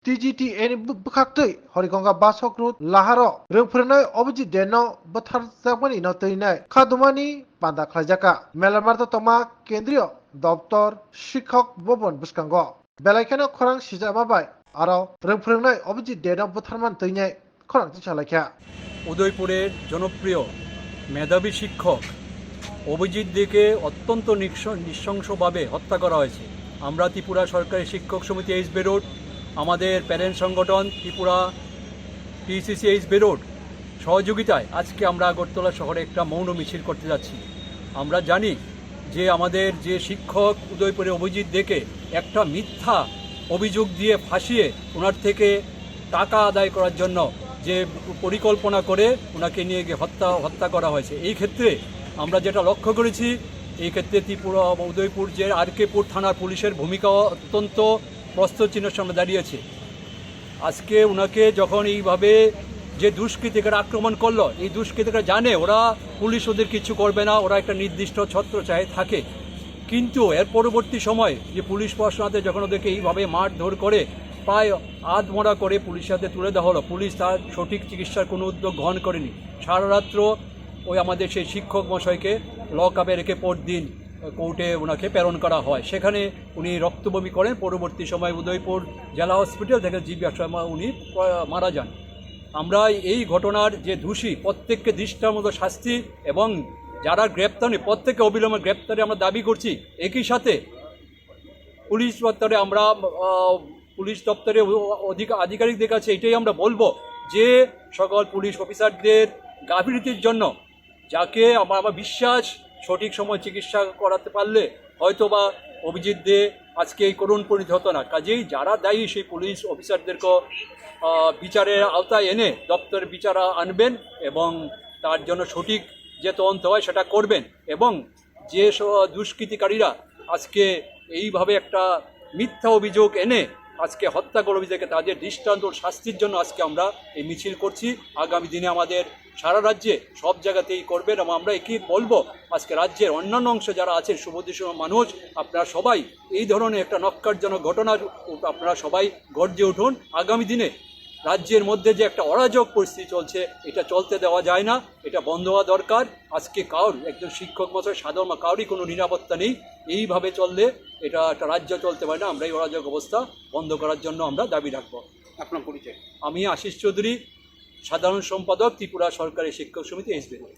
TGTN bukhaktui Horikonga Basokru Laharo Rungfrenoi Obji Deno Bathar Zakmani no Teinai Khadumani Panda Khlajaka Melamarto Toma Kendriyo Doptor Shikhok Bobon Buskango Belaikano Khorang Sijababai Aro Rungfrenoi Obji Deno Batharman Teinai Khorang Chalakya উদয়পুরের জনপ্রিয় মেধাবী শিক্ষক অভিজিৎ দেকে অত্যন্ত নৃশংসভাবে হত্যা করা হয়েছে। আমরা ত্রিপুরা সরকারি শিক্ষক সমিতি এইচ বেরোড, আমাদের প্যারেন্ট সংগঠন ত্রিপুরা PCC এইচ বেরোড সহযোগিতায় আজকে আমরা আগরতলা শহরে একটা মৌন মিছিল করতে যাচ্ছি। আমরা জানি যে আমাদের যে শিক্ষক উদয়পুরে অভিজিৎ দেকে একটা মিথ্যা অভিযোগ দিয়ে ফাঁসিয়ে ওনার থেকে টাকা আদায় করার জন্য যে পরিকল্পনা করে ওনাকে নিয়ে গিয়ে হত্যা করা হয়েছে। এই ক্ষেত্রে আমরা যেটা লক্ষ্য করেছি, এই ক্ষেত্রে ত্রিপুরা উদয়পুর যে RK-পুর থানার পুলিশের ভূমিকা অত্যন্ত প্রশ্নচিহ্নের সামনে দাঁড়িয়েছে। আজকে ওনাকে যখন এইভাবে যে দুষ্কৃতিকারা আক্রমণ করলো, এই দুষ্কৃতিকারা জানে ওরা পুলিশ ওদের কিছু করবে না, ওরা একটা নির্দিষ্ট ছত্রছায়ায় থাকে। কিন্তু এর পরবর্তী সময় যে পুলিশ প্রশাসনাতে যখন ওদেরকে এইভাবে মারধর করে প্রায় আধমরা করে পুলিশের হাতে তুলে দেওয়া হলো, পুলিশ তার সঠিক চিকিৎসার কোনো উদ্যোগ গ্রহণ করেনি। সারা রাত্র ওই আমাদের সেই শিক্ষক মশাইকে লক আপে রেখে পরদিন কোর্টে ওনাকে প্রেরণ করা হয়। সেখানে উনি রক্তবমি করেন। পরবর্তী সময় উদয়পুর জেলা হসপিটাল থেকে জীব উনি মারা যান। আমরা এই ঘটনার যে দোষী প্রত্যেককে দৃষ্টান্তমূলক শাস্তি এবং যারা গ্রেপ্তার নেই প্রত্যেককে অবিলম্বে গ্রেপ্তারে আমরা দাবি করছি। একই সাথে পুলিশ দপ্তরে আধিকারিকদের কাছে এটাই আমরা বলবো যে সকল পুলিশ অফিসারদের গাফিলতির জন্য যাকে আমার বিশ্বাস সঠিক সময় চিকিৎসা করাতে পারলে হয়তোবা অভিজিৎ দে আজকে এই করুণ পরিণতি হতো না। কাজেই যারা দায়ী সেই পুলিশ অফিসারদেরকে বিচারের আওতায় এনে দপ্তরের বিচার আনবেন এবং তার জন্য সঠিক যে তদন্ত হয় সেটা করবেন। এবং যে দুষ্কৃতিকারীরা আজকে এইভাবে একটা মিথ্যা অভিযোগ এনে আজকে হত্যা করে অভিযোগে তাদের দৃষ্টান্ত শাস্তির জন্য আজকে আমরা এই মিছিল করছি। আগামী দিনে আমাদের সারা রাজ্যে সব জায়গাতেই করবেন এবং আমরা একই বলবো আজকে রাজ্যের অন্যান্য অংশে যারা আছেন শুভদৃষ্টি মানুষ, আপনারা সবাই এই ধরনের একটা নক্কারজনক ঘটনার আপনারা সবাই গর্জে উঠুন। আগামী দিনে রাজ্যের মধ্যে যে একটা অরাজক পরিস্থিতি চলছে এটা চলতে দেওয়া যায় না, এটা বন্ধ হওয়া দরকার। আজকে একজন শিক্ষক মশাই সাধারণ কারোরই কোনো নিরাপত্তা নেই। এইভাবে চললে এটা একটা রাজ্য চলতে পারে না। আমরা এই অরাজক অবস্থা বন্ধ করার জন্য আমরা দাবি রাখবো। আপনার পরিচয়? আমি আশিস চৌধুরী, সাধারণ সম্পাদক ত্রিপুরা সরকারি শিক্ষক সমিতি এইচ বেরোড।